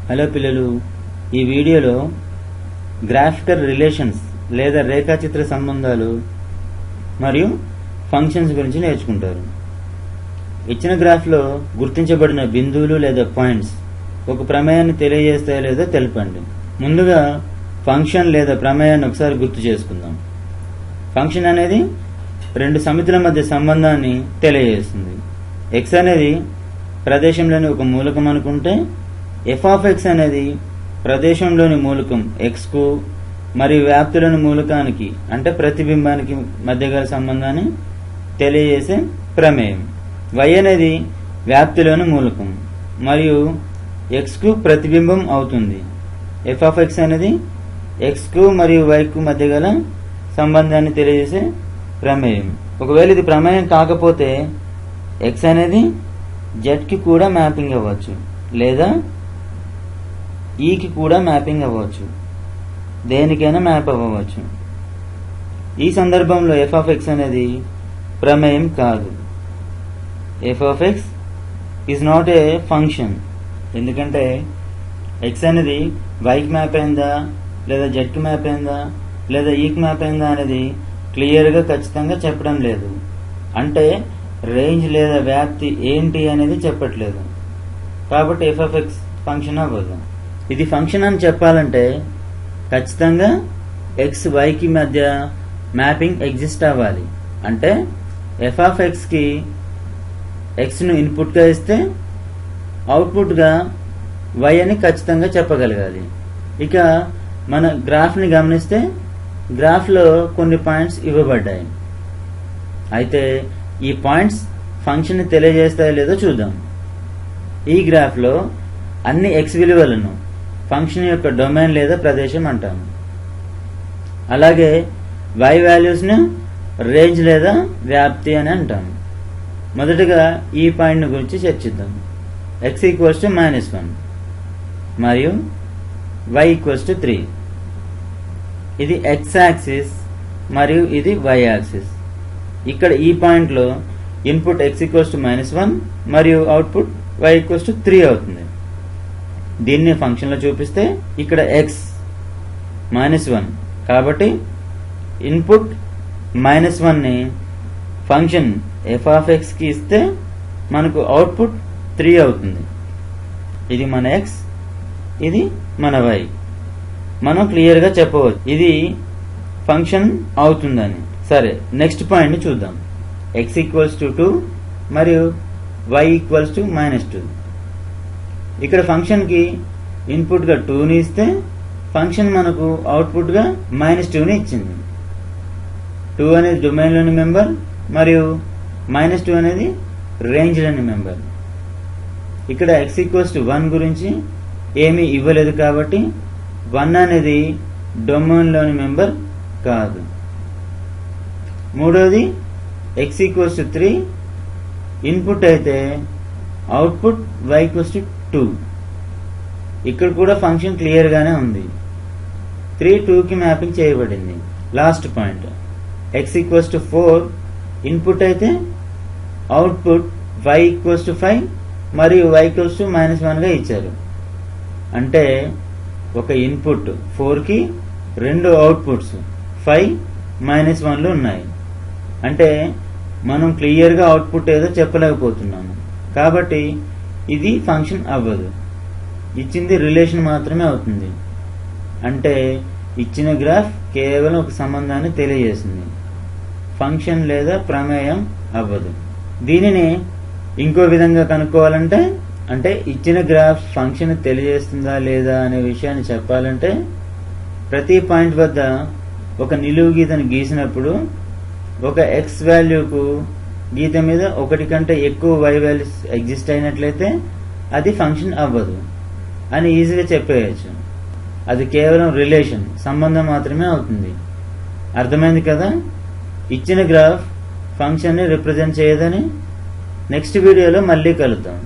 Hello పిల్లలు, ఈ వీడియోలో గ్రాఫికల్ రిలేషన్స్ లేదా రేఖాచిత్ర సంబంధాలు మరియు ఫంక్షన్స్ గురించి నేర్చుకుంటారు. ఇచ్చిన గ్రాఫ్లో గుర్తించబడిన బిందువులు లేదా పాయింట్స్ ఒక ప్రమేయాన్ని తెలియజేస్తాయో లేదో తెలపండి. ముందుగా ఫంక్షన్ లేదా ప్రమేయాన్ని ఒకసారి గుర్తు చేసుకుందాం. ఫంక్షన్ అనేది రెండు సమితుల మధ్య సంబంధాన్ని తెలియజేస్తుంది. ఎక్స్ అనేది ప్రదేశంలోని ఒక మూలకం అనుకుంటే f(x) అనేది ప్రదేశంలోని మూలకం x కు మరియు వ్యాప్తిలోని మూలకానికి అంటే ప్రతిబింబానికి మధ్య గల సంబంధాన్ని తెలియజేసే ప్రమేయం. y అనేది వ్యాప్తిలోని మూలకం మరియు x కు ప్రతిబింబం అవుతుంది. f(x) అనేది x కు మరియు y కు మధ్య గల సంబంధాన్ని తెలియజేసే ప్రమేయం. ఒకవేళ ఇది ప్రమేయం కాకపోతే x అనేది z కి కూడా మ్యాపింగ్ అవ్వచ్చు లేదా e కి కూడా మ్యాపింగ్ అవ్వచ్చు, దేనికైనా మ్యాప్ అవ్వవచ్చు. ఈ సందర్భంలో f(x) అనేది ప్రమేయం కాదు. f(x) is not a function. ఎందుకంటే x అనేది y కి మ్యాప్ అయిందా లేదా z కి మ్యాప్ అయిందా లేదా e కి మ్యాప్ అయిందా అనేది క్లియర్గా ఖచ్చితంగా చెప్పడం లేదు. అంటే రేంజ్ లేదా వ్యాప్తి ఏంటి అనేది చెప్పట్లేదు. కాబట్టి f(x) ఫంక్షన్ అవ్వదు. ఇది ఫంక్షన్ అని చెప్పాలంటే ఖచ్చితంగా x y కి మధ్య మ్యాపింగ్ ఎగ్జిస్ట్ అవ్వాలి. అంటే f(x) కి x ను ఇన్పుట్గా ఇస్తే అవుట్పుట్గా y అని ఖచ్చితంగా చెప్పగలగాలి. ఇక మన గ్రాఫ్ని గమనిస్తే గ్రాఫ్లో కొన్ని పాయింట్స్ ఇవ్వబడ్డాయి. అయితే ఈ పాయింట్స్ ఫంక్షన్ని తెలియజేస్తాయో లేదో చూద్దాం. ఈ గ్రాఫ్లో అన్ని x విలువలను ఫంక్షన్ యొక్క డొమైన్ లేదా ప్రదేశం అంటాము. అలాగే y వాల్యూస్ను రేంజ్ లేదా వ్యాప్తి అని అంటాము. మొదటగా ఈ పాయింట్ గురించి చర్చిద్దాం. x = -1 మరియు y = 3. ఇది x యాక్సిస్ మరియు ఇది y యాక్సిస్. ఇక్కడ ఈ పాయింట్లో ఇన్పుట్ x = -1 మరియు అవుట్పుట్ y = 3 అవుతుంది. దీన్ని ఫంక్షన్లో చూపిస్తే ఇక్కడ x -1 కాబట్టి ఇన్పుట్ -1 ని ఫంక్షన్ f(x) కి ఇస్తే మనకు అవుట్పుట్ 3 అవుతుంది. ఇది మన x, ఇది మన y. మనం క్లియర్గా చెప్పవచ్చు ఇది ఫంక్షన్ అవుతుందని. సరే, నెక్స్ట్ పాయింట్ని చూద్దాం. x = 2 మరియు y = -2. ఇక్కడ ఫంక్షన్కి ఇన్పుట్గా 2ని ఇస్తే ఫంక్షన్ మనకు అవుట్పుట్గా -2ని ఇచ్చింది. 2 అనేది డొమైన్లోని మెంబర్ మరియు -2 అనేది రేంజ్లోని మెంబర్. ఇక్కడ x = 1 గురించి ఏమీ ఇవ్వలేదు కాబట్టి 1 అనేది డొమైన్లోని మెంబర్ కాదు. మూడోది x = 3 ఇన్పుట్ అయితే అవుట్పుట్ y = 2. ఇక్కడ కూడా ఫంక్షన్ క్లియర్గానే ఉంది. 3 2కి మ్యాపింగ్ చేయబడింది. లాస్ట్ పాయింట్ x = 4 ఇన్పుట్ అయితే అవుట్పుట్ y = 5 మరియు y = -1గా ఇచ్చారు. అంటే ఒక ఇన్పుట్ 4కి 2 అవుట్పుట్స్ 5 -1లు ఉన్నాయి. అంటే మనం క్లియర్గా అవుట్పుట్ ఏదో చెప్పలేకపోతున్నాము. కాబట్టి ఇది ఫంక్షన్ అవ్వదు. ఇచ్చింది రిలేషన్ మాత్రమే అవుతుంది. అంటే ఇచ్చిన గ్రాఫ్ కేవలం ఒక సంబంధాన్ని తెలియజేస్తుంది. ఫంక్షన్ లేదా ప్రమేయం అవ్వదు. దీనిని ఇంకో విధంగా కనుక్కోవాలంటే, అంటే ఇచ్చిన గ్రాఫ్ ఫంక్షన్ తెలియజేస్తుందా లేదా అనే విషయాన్ని చెప్పాలంటే ప్రతి పాయింట్ వద్ద ఒక నిలువు గీతను గీసినప్పుడు ఒక x వాల్యూకు గీత మీద 1 కంటే ఎక్కువ y వాల్యూస్ ఎగ్జిస్ట్ అయినట్లయితే అది ఫంక్షన్ అవ్వదు అని ఈజీగా చెప్పేయచ్చు. అది కేవలం రిలేషన్ సంబంధం మాత్రమే అవుతుంది. అర్థమైంది కదా? ఇచ్చిన గ్రాఫ్ ఫంక్షన్ని రిప్రజెంట్ చేయదని. నెక్స్ట్ వీడియోలో మళ్ళీ కలుద్దాం.